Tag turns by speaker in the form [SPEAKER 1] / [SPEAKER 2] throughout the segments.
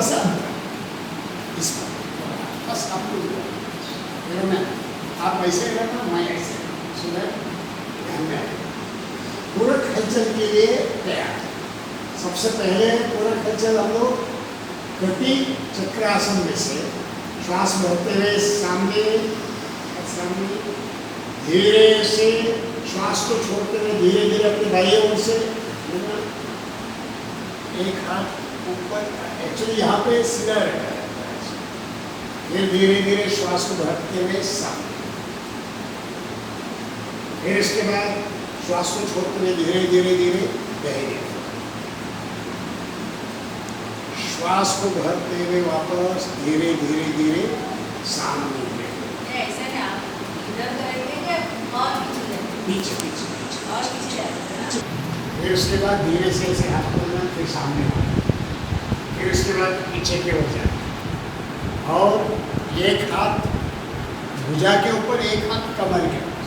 [SPEAKER 1] सा इस पर बस आपको में आप ऐसे रहना, मैं ऐसे सुबह ध्यान में आए। पूरक हलचल के लिए तैयार। सबसे पहले पूरक हलचल हम लोग गति चक्रासन में से श्वास भरते हुए सामने सामने धीरे से श्वास को छोड़ते हुए धीरे धीरे अपने बाह्य ओर से एक हाथ ऊपर, एक्चुअली यहाँ पे सीधा रहता है, फिर धीरे धीरे श्वास को भरते हुए सामने, फिर इसके बाद श्वास को छोड़ते हुए धीरे धीरे धीरे दाहिने, श्वास को भरते हुए वापस धीरे धीरे धीरे सामने पीछे पीछे पीछे, फिर उसके बाद धीरे से ऐसे हाथ खोलना, फिर सामने आना, फिर उसके बाद पीछे की ओर जाना और एक हाथ भुजा के ऊपर, एक हाथ कमर के ऊपर,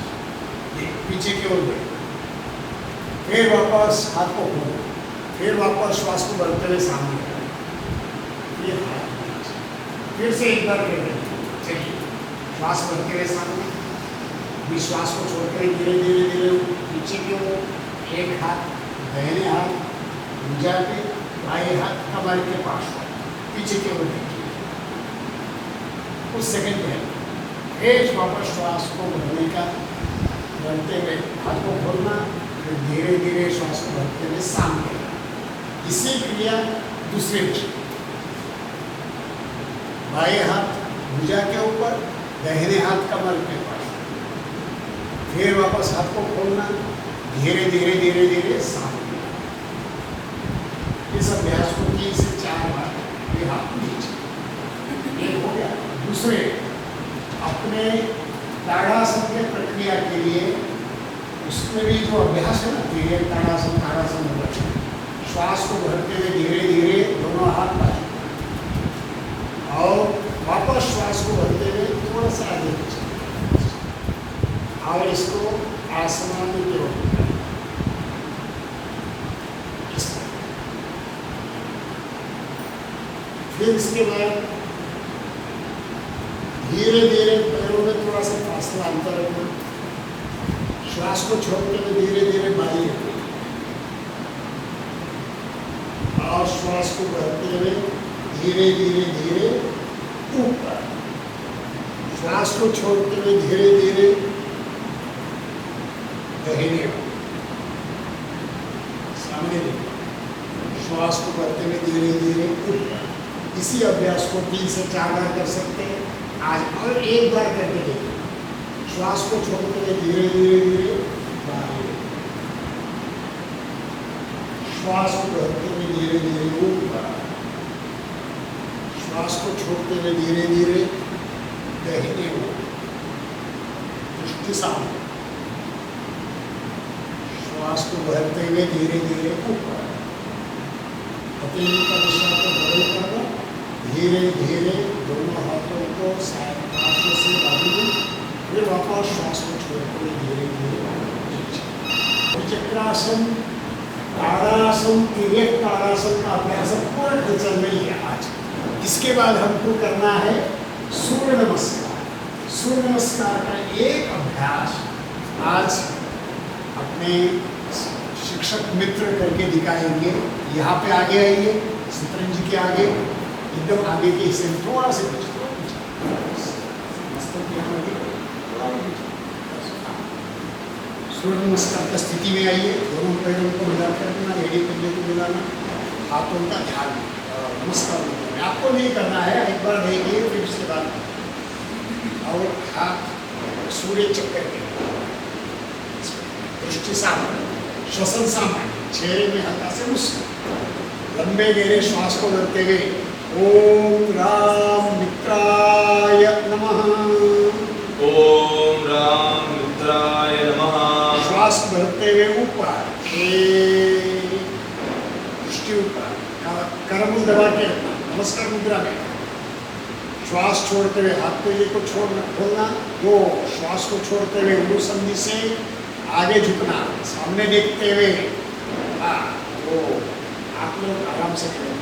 [SPEAKER 1] पीछे की ओर बढ़े, फिर वापस हाथ को खोलना, फिर वापस श्वास को भरते हुए सामने आना, ये हाथ फिर से एक बार कर देंगे। चलिए, श्वास भरते हुए सामने, विश्वास को छोड़कर धीरे धीरे धीरे पीछे की ओर, एक हाथ दाहिने हाथ भुजा पे, बाएं हाथ कमर के पास, पीछे की ओर देखिए कुछ सेकंड पहले, फिर वापस श्वास को भरने का, भरते हुए हाथ को खोलना, फिर धीरे धीरे श्वास को भरते हुए सामने, इसी क्रिया दूसरे दिशा, बाएं हाथ भुजा के ऊपर, दाहिने हाथ कमर के पास, फिर वापस हाथ को खोलना, धीरे धीरे धीरे धीरे सामने। इस अभ्यास को 3 से 4 बार ये हाथ नीचे, ये हो गया। दूसरे, अपने ताड़ासन के प्रक्रिया के लिए उसमें भी जो अभ्यास है ना, धीरे ताड़ासन ताड़ासन होगा, श्वास को भरते हुए धीरे धीरे दोनों हाथ बाजू और वापस श्वास को भरते हुए थोड़ा सा आगे पीछे, और इसको आसमान की ओर, फिर इसके बाद धीरे धीरे पैरों में थोड़ा सा फासला अंतर रखना, श्वास को छोड़ते हुए धीरे धीरे बाहर रखना और श्वास को भरते हुए धीरे धीरे धीरे ऊपर, श्वास को छोड़ते हुए धीरे धीरे दाहिने सामने, श्वास को भरते हुए धीरे धीरे ऊपर। इसी अभ्यास को 3 से 4 बार कर सकते हैं आज, और एक बार करके देखिए, श्वास को छोड़ते हुए धीरे धीरे धीरे बाहर, श्वास को भरते हुए धीरे धीरे ऊपर, श्वास को छोड़ते हुए धीरे धीरे दाहिने ओर, दृष्टि सामने, श्वास को भरते हुए धीरे धीरे ऊपर, हथेली का दिशा को बदल करना, धीरे धीरे दोनों हाथों को पार्श्व से बाजू में, फिर वापस श्वास को छोड़ते हुए धीरे धीरे चक्रासन, ताड़ासन, तिर्यक ताड़ासन का अभ्यास पूरा हलचल में ही है आज। इसके बाद हमको करना है सूर्य नमस्कार। सूर्य नमस्कार का एक अभ्यास आज अपने शिक्षक मित्र करके दिखाएंगे। यहाँ पे आगे आइए, शतरंज जी के आगे, एकदम आगे के हिस्से में थोड़ा सा पीछे, सूर्य नमस्कार की स्थिति में आइए, दोनों पैरों को मिलाकर रखना, एड़ी पंजे को मिलाना, हाथों का ध्यान नमस्कार में आपको नहीं करना है, एक बार देखिए फिर उसके बाद, और हाथ सूर्य चक्कर के, दृष्टि सामने, श्वसन सामने, चेहरे में हल्का से मुस्कुराए, लंबे गहरे श्वास को भरते हुए ओम राम मित्राय नमः,
[SPEAKER 2] ओम राम मित्राय नमः।
[SPEAKER 1] श्वास भरते हुए ऊपर, दृष्टि ऊपर, करमुल दबा के रखना, नमस्कार मुद्रा में, श्वास छोड़ते हुए हाथ को ये को छोड़ना, खोलना, दो, श्वास को छोड़ते हुए उंगली संधि से आगे झुकना, सामने देखते हुए, वो आप लोग आराम से करें।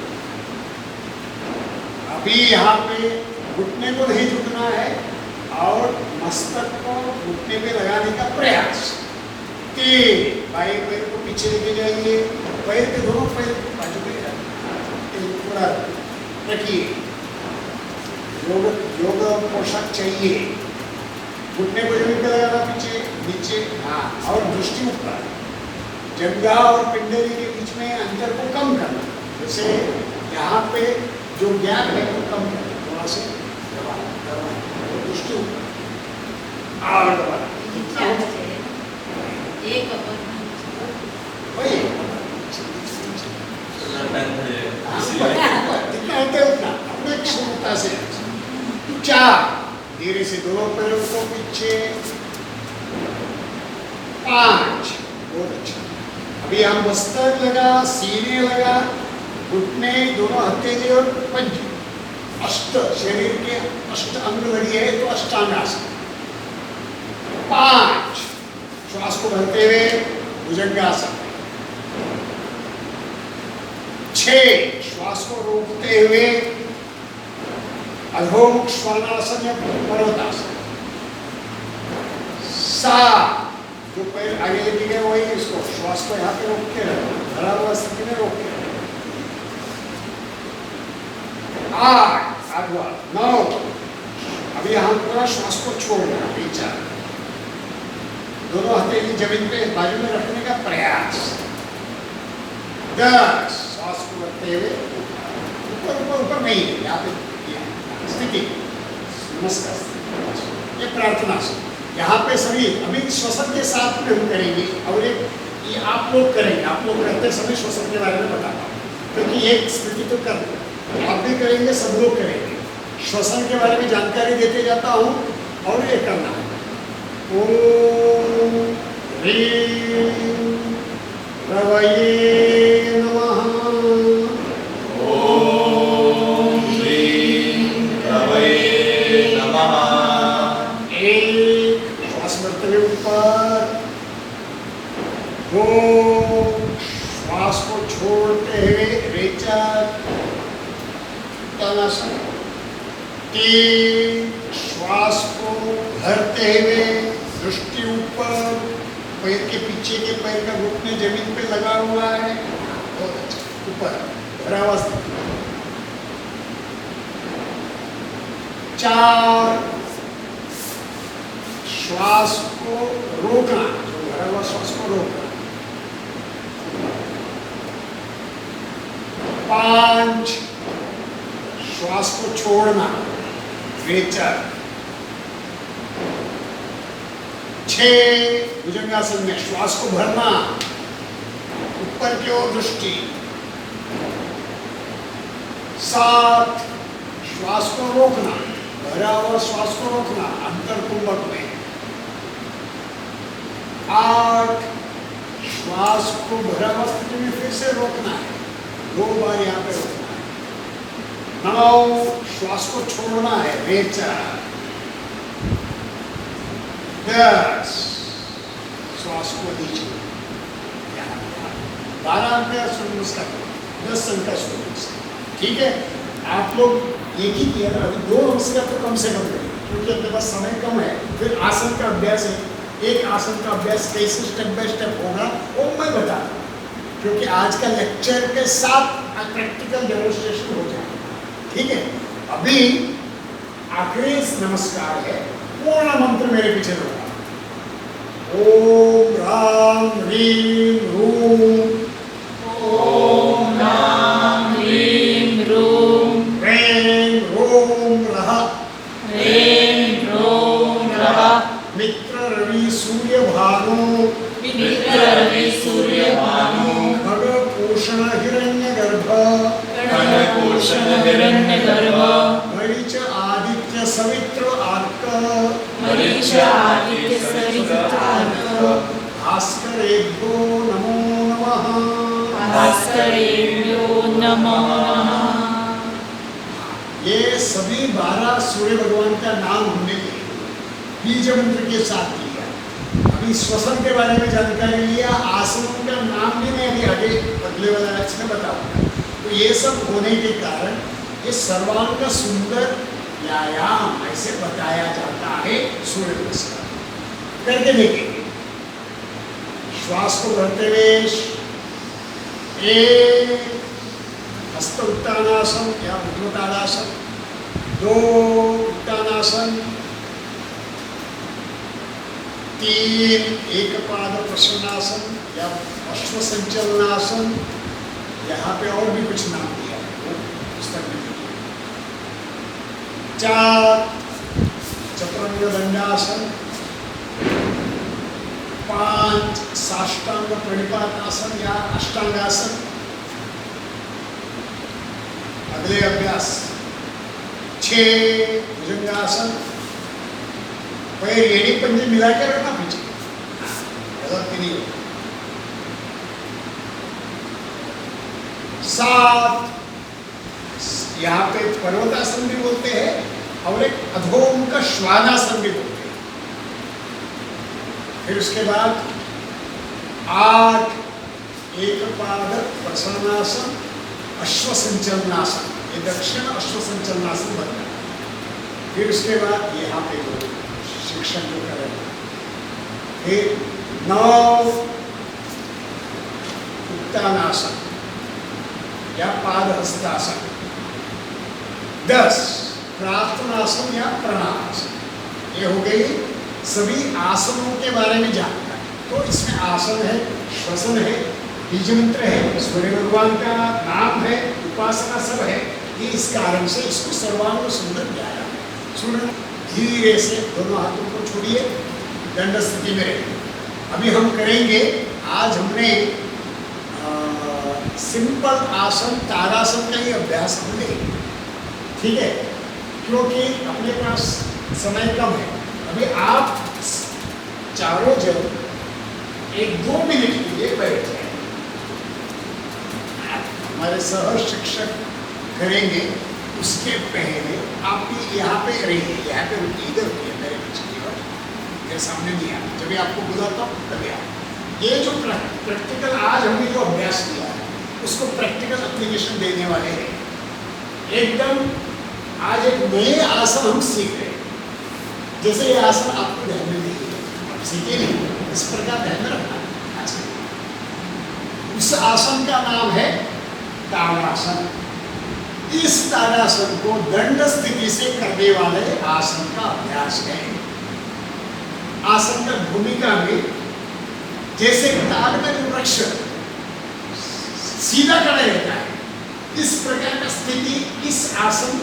[SPEAKER 1] अभी यहाँ पे घुटने को नहीं झुकना है और मस्तक को घुटने पे लगाने का प्रयास। 3 बाएं पैर को पीछे लेके जाइए, पैर के दोनों पैर को बाजू में पूरा रखिए। योग पोशाक चाहिए। घुटने को जमीन पे लगाना, पीछे नीचे, हाँ, और दृष्टि ऊपर। जंघा और पिंडली के बीच में अंतर को कम करना, जैसे यहाँ पे जो गैप है वो कम करना, थोड़ा से दबाना, दृष्टि ऊपर और दबाना। वही जितना होता है उतना अपने क्षमता से। 4 धीरे से दोनों पैरों को पीछे। 5 बहुत अच्छा। अभी हम मस्तक लगा, सीने लगा, घुटने, दोनों हथेली और पंजे, अष्ट शरीर के अष्ट अंग लगे है तो अष्टांग आसन। 5 श्वास को भरते हुए भुजंगासन। 6 श्वास को रोकते हुए अधोमुख श्वानासन या पर्वतासन। 7 जो पैर आगे लेके गए वही इसको श्वास को यहाँ पे रोक के रखो, धरा हुआ स्थिति में रोक के रखो। 8 9 अभी यहाँ पूरा श्वास को छोड़ना, विचार दोनों हथेली जमीन पे बाजू में रखने का प्रयास। 10 श्वास को रखते हुए ऊपर ऊपर ऊपर नहीं, यहाँ पे स्थिति नमस्कार, ये प्रार्थना से। यहाँ पे सभी अभी श्वसन के साथ में हम करेंगे और ये आप लोग करेंगे। आप लोग करते समय श्वसन के बारे में बताता हूँ, क्योंकि एक स्थिति तो कर आप भी करेंगे, सब लोग करेंगे। श्वसन के बारे में जानकारी देते जाता हूँ और ये करना है। ओम ह्रीं रवये नमः।
[SPEAKER 2] ओम ह्रीं रवये नमः।
[SPEAKER 1] ऊपर 2 श्वास को छोड़ते हुए रेचक उत्तानासन। 3 श्वास को भरते हुए दृष्टि ऊपर, पैर के पीछे के पैर का घुटने जमीन पे लगा हुआ है, बहुत अच्छा, ऊपर भरा हुआ। 4 श्वास को रोकना, जो भरा हुआ श्वास को रोकना। 5 श्वास को छोड़ना, रेचक। 6 भुजंगासन में श्वास को भरना, ऊपर की ओर दृष्टि। 7 श्वास को रोकना, भरा हुआ श्वास को रोकना, अंतर कुंभक में। 8 श्वास को भरा हुआ स्थिति में फिर से रोकना है, 2 बार यहाँ पे रोकना है। 9 श्वास को छोड़ना है, रेचक। 10 श्वास को नीचे, 12 का सूर्य नमस्कार, 10 का सूर्य नमस्कार। ठीक है, आप लोग एक ही किया ना, अभी 2 नमस्कार तो कम से कम करें, क्योंकि अपने पास समय कम है। फिर आसन का अभ्यास है, एक आसन का अभ्यास कैसे स्टेप बाय स्टेप होगा वो मैं बता रहा हूँ, क्योंकि आज का लेक्चर के साथ प्रैक्टिकल डेमोन्स्ट्रेशन हो जाएगा। ठीक है, अभी आखिरी नमस्कार है, पूर्ण मंत्र मेरे पीछे होगा। ओम राम ह्रीं रूम।
[SPEAKER 3] ओम राम ह्रीं रूम।
[SPEAKER 1] ह्रीं रोम रः।
[SPEAKER 3] ह्रीं रोम रः।
[SPEAKER 1] मित्र रवि सूर्य भानु।
[SPEAKER 3] मित्र रवि सूर्य भानु।
[SPEAKER 1] खग पोषण हिरण्यगर्भ।
[SPEAKER 3] खग पोषण हिरण्यगर्भ।
[SPEAKER 1] मरीच आदित्य सवित्र आर्क।
[SPEAKER 3] मरीच आदित्य सवित्र आर्क।
[SPEAKER 1] भास्करेभ्यो नमो नमः।
[SPEAKER 3] भास्करेभ्यो नमो नमः।
[SPEAKER 1] ये सभी 12 सूर्य भगवान का नाम हमने बीज मंत्र के साथ लिया। अभी श्वसन के बारे में जानकारी लिया, आसनों का नाम भी मैं अभी आगे अगले वाला लेक्चर में बताऊंगा। तो ये सब होने के कारण ये सर्वांग सुंदर व्यायाम ऐसे बताया जाता है सूर्य नमस्कार करके देखेंगे। श्वास को भरते हुए एक हस्त उत्तानासन या ऊर्ध्वताड़ासन, 2 उत्तानासन, 3 एक पाद प्रसन्नासन या अश्व संचलनासन, यहाँ पे और भी कुछ नाम दिया है पुस्तक में। 4 चतुरंग दंडासन, 5 साष्टांग प्रणिपातासन या अष्टांगासन। अगले अभ्यास 6 भुजंगासन, पैर एड़ी पंजे मिला के रखना पीछे, गलत नहीं हो। 7 यहाँ पे पर्वतासन भी बोलते हैं और एक अधोम का श्वानासन भी बोलते हैं। फिर उसके बाद 8 एक पाद प्रसन्नासन, अश्व संचलनासन, ये दक्षिण अश्व संचलनासन बनता है। फिर उसके बाद यहाँ पे जो शिक्षण जो करेंगे, फिर 9 उत्तानासन या पादहस्तासन, 10 प्रार्थनासन या प्रणामासन। ये हो गई सभी आसनों के बारे में जानकारी। तो इसमें आसन है, श्वसन है, बीज मंत्र है, सूर्य भगवान का नाम है, उपासना सब है। ये इस कारण से इसको सर्वांग सुंदर व्यायाम है। सूर्य धीरे से दोनों हाथों को छोड़िए, दंड स्थिति में रहिए। अभी हम करेंगे, आज हमने सिंपल आसन ताड़ासन का ही अभ्यास हम लेंगे, ठीक है, क्योंकि अपने पास समय कम है। अभी आप चारों जन 1-2 मिनट के लिए बैठ जाए, हमारे सह शिक्षक करेंगे। उसके पहले आप भी यहाँ पे रहिए, यहाँ पे रुकिए, इधर रुकिए, मेरे पीछे की ओर, मेरे सामने नहीं आए। जब भी आपको बुलाता हूँ तभी आप। ये जो प्रैक्टिकल आज हमने जो अभ्यास किया है उसको प्रैक्टिकल एप्लीकेशन देने वाले हैं। एकदम आज एक नए आसन हम सीख रहे हैं। जैसे ये आसन आपको ध्यान में नहीं है, आप सीखे नहीं, इस प्रकार ध्यान में रखना। आज उस आसन का नाम है ताड़ासन। इस ताड़ासन को दंड स्थिति से करने वाले आसन का अभ्यास है। आसन का भूमिका में जैसे ताड़ में जो वृक्ष सीधा खड़ा रहता है, इस प्रकार का स्थिति इस आसन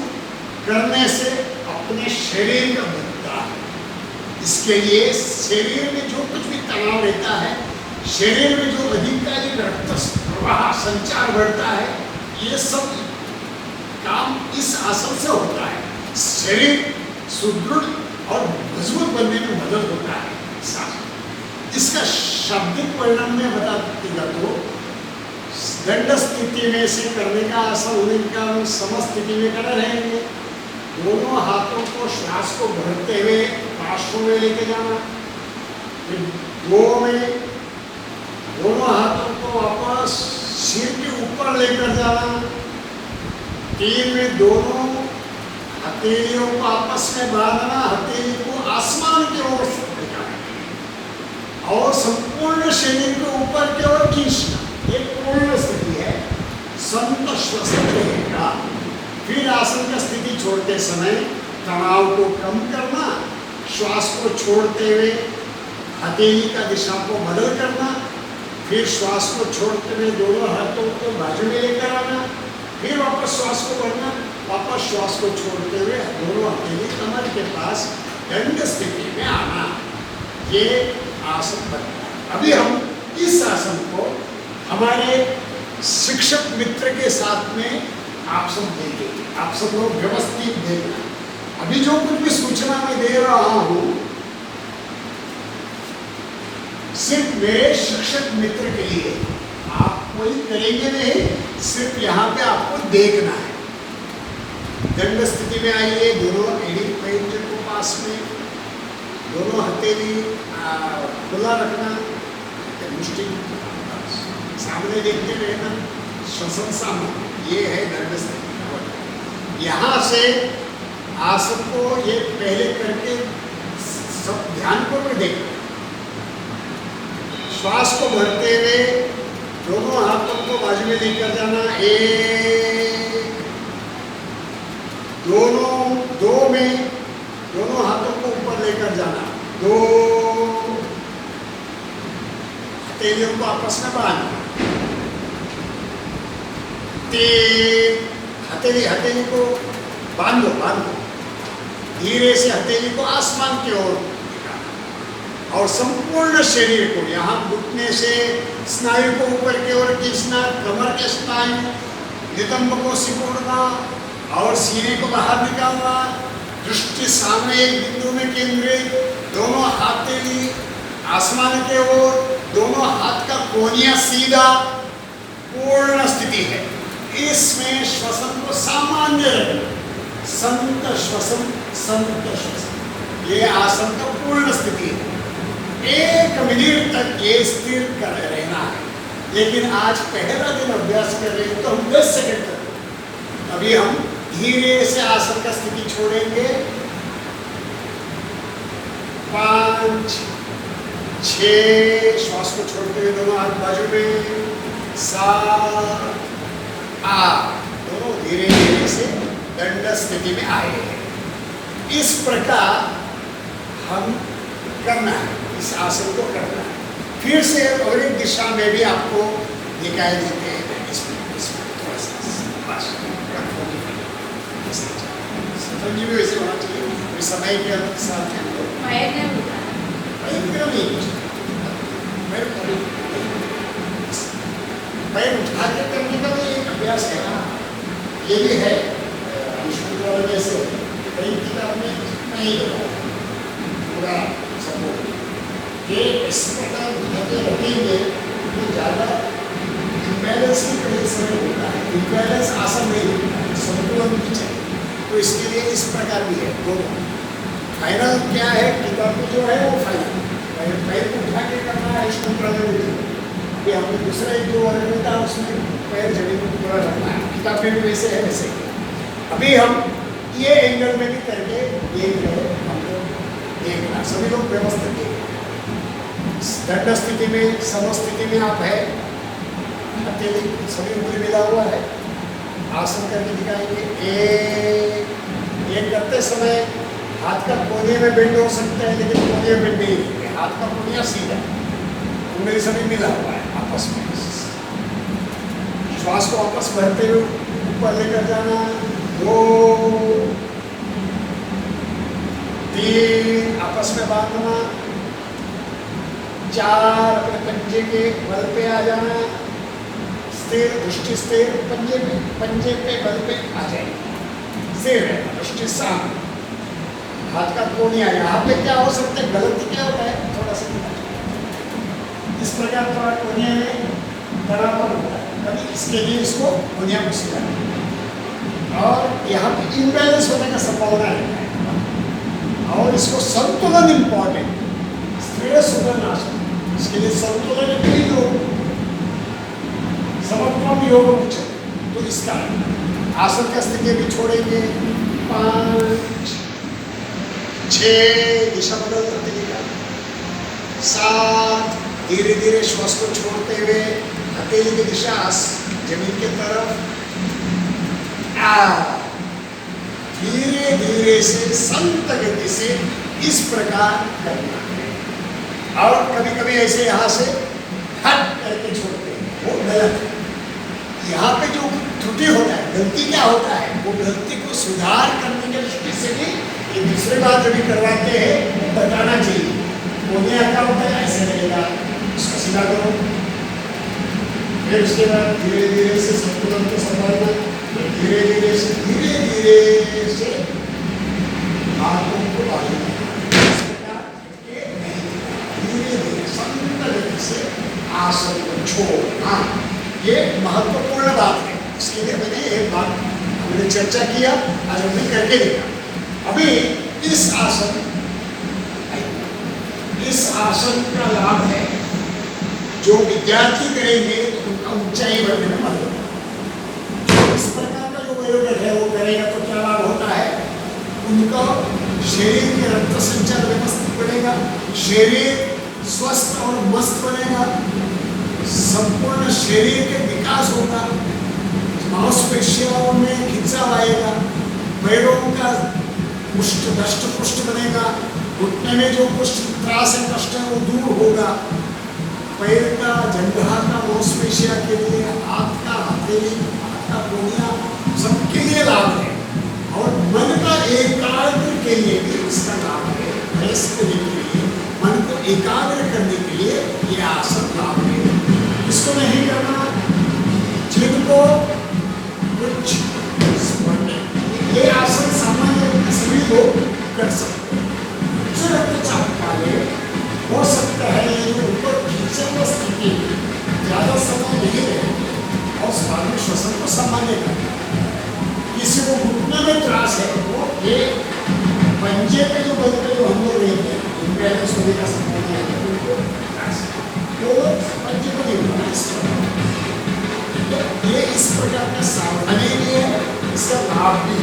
[SPEAKER 1] करने से अपने शरीर का बनता है। इसके लिए शरीर में जो कुछ भी तनाव रहता है, शरीर में जो अधिकाधिक रक्त प्रवाह संचार बढ़ता है, ये सब काम इस आसन से होता है। शरीर सुदृढ़ और मजबूत बनने में मदद होता है इस आसन। इसका शाब्दिक परिणाम में बता देगा तो दंड स्थिति में से करने का आसन होने का समस्थिति में कर रहेंगे। दोनों हाथों को श्वास को भरते हुए पार्श्व में लेके जाना, फिर 2 में दोनों हाथों को वापस सिर के ऊपर लेकर जाना, 3 में दोनों हथेलियों को आपस में बांधना, हथेली को आसमान की ओर और संपूर्ण शरीर को ऊपर की ओर खींचना। ये पूर्ण स्थिति है, संत श्वसन रहेगा। फिर आसन का स्थिति छोड़ते समय तनाव को कम करना, श्वास को छोड़ते हुए हथेली का दिशा को बदल करना, फिर श्वास को छोड़ते हुए दोनों हाथों को बाजू में लेकर आना, फिर वापस श्वास को बढ़ना, वापस श्वास को छोड़ते हुए दोनों हथेली कमर के पास दंड स्थिति में आना। ये आसन बनता है। अभी हम इस आसन को हमारे शिक्षक मित्र के साथ में आप सब देंगे, आप सब लोग व्यवस्थित देखना। अभी जो कुछ भी सूचना मैं दे रहा हूँ सिर्फ मेरे शिक्षक मित्र के लिए, आप कोई करेंगे नहीं, सिर्फ यहाँ पे आपको देखना है। दंड स्थिति में आइए, दोनों एड़ी पैर को पास में, दोनों हथेली खुला रखना, मुष्टि सामने देखते रहना, श्वसन सामने, ये है दंड स्थिति। यहाँ से आसन को ये पहले करके सब ध्यानपूर्वक देखो। श्वास को भरते हुए दोनों हाथों को बाजू में लेकर जाना, एक, दो में दोनों हाथों को ऊपर लेकर जाना, दो, हथेलियों को आपस में बांधना, तीन, हथेली को बांधो, धीरे से हथेली को आसमान की ओर और संपूर्ण शरीर को यहाँ घुटने से स्नायु को ऊपर की ओर खींचना, कमर के स्नायु, नितंब को सिकुड़ना और सीने को बाहर निकालना, दृष्टि सामने एक बिंदु में केंद्रित, दोनों हथेली आसमान के ओर, दोनों हाथ का कोनिया सीधा, पूर्ण स्थिति है। इसमें श्वसन को सामान्य रखना, संत श्वसन, ये आसन का पूर्ण स्थिति है। 1 मिनट तक ये स्थिर कर रहना है, लेकिन आज पहला दिन अभ्यास कर रहे हैं तो हम 10 सेकंड तक। अभी हम धीरे से आसन का स्थिति छोड़ेंगे, 5, 6, श्वास को छोड़ते हुए दोनों हाथ बाजू में, 7, 8, दोनों धीरे धीरे से दंड स्थिति में आए हैं। इस प्रकार हम करना है, इस आसन को करना है। फिर से और एक दिशा में भी आपको दिखाई देते हैं, इसमें थोड़ा सा जी भी वैसे होना चाहिए, समय के साथ पैर उठा के करने का भी एक अभ्यास है ना, ये भी है। जैसे कई किताब में नहीं पूरा सपोर्ट ये इस प्रकार रखेंगे तो ज़्यादा इम्बैलेंस की वजह से होता है, इम्बैलेंस आसन नहीं होता है, संतुलन भी चाहिए। तो इसके लिए इस प्रकार भी है दोनों। फाइनल क्या है, किताब में जो है वो फाइनल पैर को उठा के करना है, इसको अभी हमने दूसरा एक जो वर्ग था उसमें पैर जमीन को पूरा रखना है, किताब में भी वैसे है वैसे। अभी हम ये एंगल में भी करके देख रहे हैं, हम लोग देखना, सभी लोग व्यवस्थित देख दंड स्थिति में, समस्थिति में आप है, अकेले सभी ऊपर मिला हुआ है। आसन करके दिखाएंगे। ये करते समय हाथ का कोने में बेंड हो सकता है, लेकिन कोने में बेंड नहीं है, हाथ का कोनिया सीधा, उनमें सभी मिला हुआ है आपस में। श्वास को वापस भरते हुए ऊपर लेकर जाना, 2, 3, आपस में बांधना, 4, अपने पंजे के बल पे आ जाना, स्थिर, दृष्टि स्थिर, पंजे पे बल पे आ जाए, स्थिर है, दृष्टि सामने, हाथ का कोनिया। यहाँ पे क्या हो सकता है, गलती क्या होता है, थोड़ा सा इस प्रकार थोड़ा कोनिया में तनाव होता है, कभी इसके लिए इसको कोनिया को सीधा, और यहाँ पे इम्बैलेंस होने का संभावना है, और इसको संतुलन इम्पॉर्टेंट, स्थिर सुगम आसन, इसके लिए संतुलन भी योग, समर्पण योग कुछ। तो इसका आसन का स्थिति भी छोड़ेंगे, 5, 6, दिशा बदल करते हैं, 7, धीरे धीरे श्वास को छोड़ते हुए हथेली की दिशा जमीन की तरफ, धीरे धीरे से संत गति से इस प्रकार करना है। और कभी कभी ऐसे यहाँ से हट करके छोड़ते हैं, वो गलत है। यहाँ पे जो त्रुटि होता है, गलती क्या होता है, वो गलती को सुधार करने के दृष्टि से भी ये दूसरे बार जब भी करवाते हैं बताना चाहिए। कोनिया क्या होता है, ऐसे लगेगा, उसका सीधा करो, फिर उसके बाद धीरे धीरे से संतुलन को संभालना, धीरे धीरे से हाथों को बाजू धीरे धीरे संत गति से आसन को छोड़ना, ये महत्वपूर्ण बात है। इसके लिए मैंने एक बात हमने चर्चा किया, आज हमने करके देखा। अभी इस आसन का लाभ है, जो विद्यार्थी करेंगे तो उनका ऊंचाई बढ़ने में मदद होगा। इस प्रकार का जो निरोधक है वो करेगा तो क्या लाभ होता है? उनका शरीर के रक्त संचार व्यवस्थित बनेगा, शरीर स्वस्थ और मस्त बनेगा, संपूर्ण शरीर के विकास होगा, मांसपेशियों में खिंचाव आएगा, पैरों का पुष्ट दष्ट पुष्ट बनेगा, घुटने में जो कुछ त्रास है कष्ट है वो दूर होगा, पैर का जंघा का मांसपेशिया के लिए, हाथ का हथेली, हाथ का कोहनिया सबके लिए लाभ है, और मन का एकाग्र के लिए भी इसका लाभ है। वयस्क के लिए मन को एकाग्र करने के लिए ये आसन लाभ है। इसको नहीं करना, जिनको कुछ ये आसन सामान्य सभी लोग कर सकते हैं। उच्च रक्तचाप वाले हो सकता है ये जो ऊपर खींचे हुए स्थिति ज़्यादा समय नहीं रहे और स्वामी श्वसन को सामान्य करना। किसी को घुटने में त्रास है वो ये पंजे पे जो बलते जो हम लोग रहते हैं इनका सूर्य का संबंध है उनको त्रास वो पंजे को नहीं होना तो ये इस प्रकार का सावधानी भी है, इसका लाभ भी।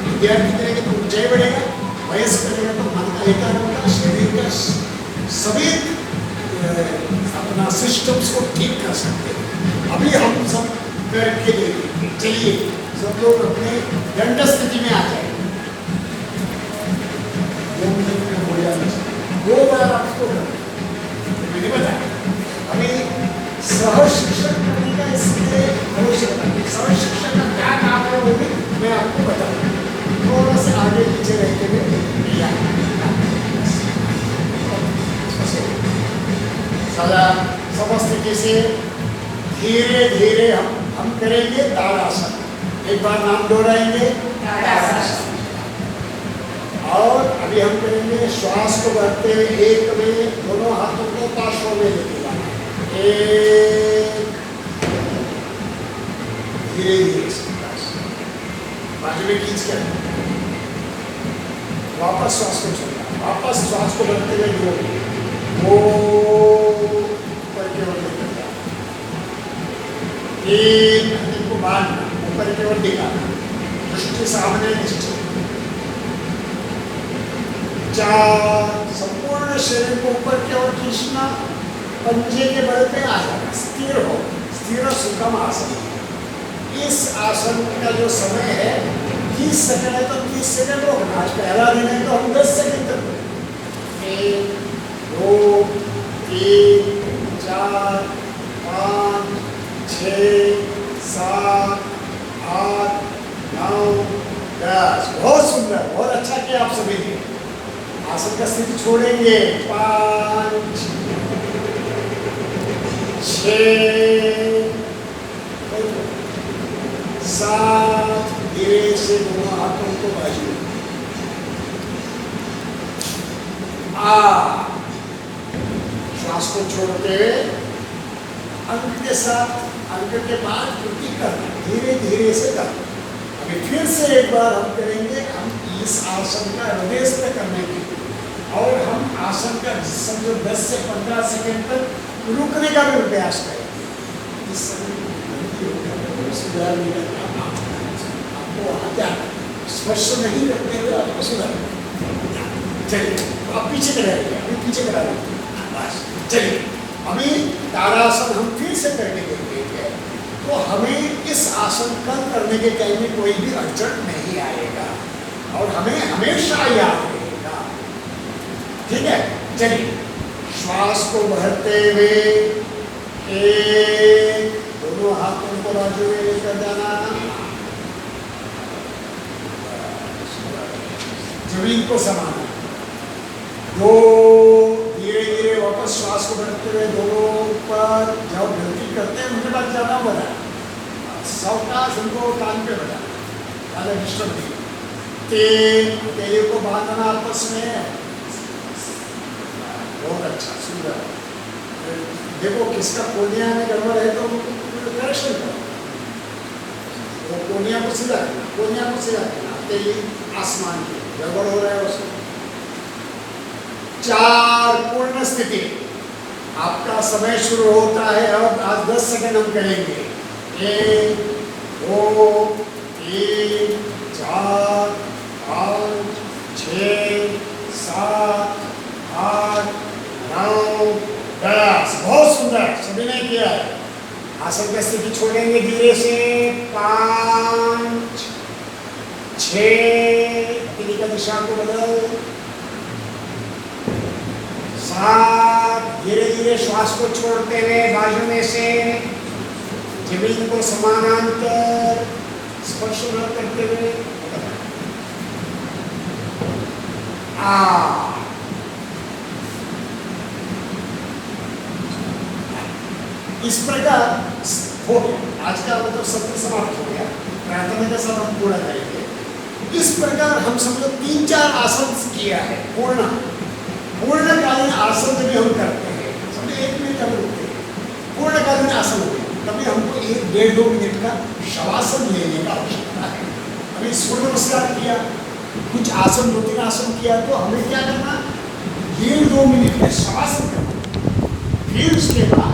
[SPEAKER 1] विद्यार्थी करेंगे तो ऊंचाई बढ़ेगा, वयस्क करेगा तो मन का एकाग्रता, शरीर का सभी अपना सिस्टम्स को ठीक कर सकते हैं। अभी हम सब करके देखेंगे। चलिए सब लोग अपने दंड स्थिति में आ जाए। 2 मिनट में हो जाना चाहिए, 2 बार आपको मैंने बताया। अभी सह शिक्षक करने का इसलिए आवश्यकता है। सह शिक्षक का क्या काम है वो भी मैं आपको बताऊंगा। थोड़ा सा आगे पीछे रहते हुए सदा समस्थिति से धीरे धीरे हम करेंगे ताड़ासन। एक बार नाम दोहराएंगे ताड़ासन। और अभी हम करेंगे श्वास को बढ़ते हुए एक में दोनों हाथों को पार्श्व में लेके जाना। एक धीरे धीरे बाजू में खींच कर वापस श्वास को छोड़ना, वापस श्वास को बढ़ते हुए दो ऊपर की ओर लेकर जाना। 3 को बांधना, ऊपर की ओर दिखाना, दृष्टि सामने निश्चित। 4 संपूर्ण शरीर को ऊपर की ओर खींचना, पंजे के बल पे आ जाना, स्थिर हो, स्थिर सुखम आसन। इस आसन का जो समय है 30 सेकंड है तो 30 सेकंड रोकना। आज पहला दिन है तो हम 10 सेकंड तक 1 2 3 4 5 6 7 8 9 10। बहुत सुंदर, बहुत अच्छा किया आप सभी ने। आसन का स्थिति छोड़ेंगे। 5 6 7 धीरे से दोनों हाथों को बाजू 8 श्वास को छोड़ते हुए अंक के साथ, अंक के बाद कृति करना, धीरे धीरे से करना। अभी फिर से एक बार हम करेंगे। हम इस आसन का हृदयस्थ करने के लिए और हम आसन का समझो 10 से 15 सेकंड तक रुकने का भी प्रयास करेंगे। इस समय सुधार नहीं करना, आपको आता स्पर्श नहीं रखते हुए आपको सुधार। चलिए आप पीछे करा रहे, अभी पीछे करा रहे बस। चलिए अभी ताड़ासन हम फिर से करके देखेंगे तो हमें इस आसन कल करने के टाइम में कोई भी अड़चन नहीं आएगा और हमें हमेशा याद रहेगा। ठीक है, चलिए श्वास को बढ़ते हुए 1 दोनों हाथों को बाजू में लेकर जाना, जमीन को समाना। 2 धीरे धीरे वापस श्वास को बढ़ते हुए दोनों ऊपर। जब गलती करते हैं उनके बाद ज़्यादा बना, सावकाश उनको कान पे बना, ज़्यादा डिस्टर्ब नहीं। 3 तेली को बांधना आपस में। बहुत अच्छा, सुंदर। देखो किसका कोनिया में गड़बड़ है तो करेक्शन करो, वो कोनिया को सीधा करना, कोनिया को सीधा करना, तेली आसमान की गड़बड़ हो रहा है उसमें। 4 पूर्ण स्थिति। आपका समय शुरू होता है अब। आज 10 सेकंड हम करेंगे। 1 2 3 4 5 6 7 8 9 10। बहुत सुंदर, सभी ने किया है। आसन की स्थिति छोड़ेंगे धीरे से। 5 6, का दिशा को बदल। 7, धीरे धीरे श्वास को छोड़ते हुए बाजू में से जमीन को समानांतर स्पर्श न करते हुए। इस प्रकार हो गया। आज का मतलब सत्र समाप्त हो गया। प्रार्थना का सब हम पूरा करेंगे। इस प्रकार हम सब लोग 3-4 आसन किया है। पूर्णकालीन आसन जब हम करते हैं, सब 1 मिनट हम रुकते हैं। पूर्णकालीन आसन होते हैं, तभी हमको 1-1.5-2 मिनट का शवासन लेने का आवश्यकता है। अभी सूर्य नमस्कार किया, कुछ आसन 2-3 आसन किया, तो हमें क्या करना, 1.5-2 मिनट का शवासन करना। फिर उसके बाद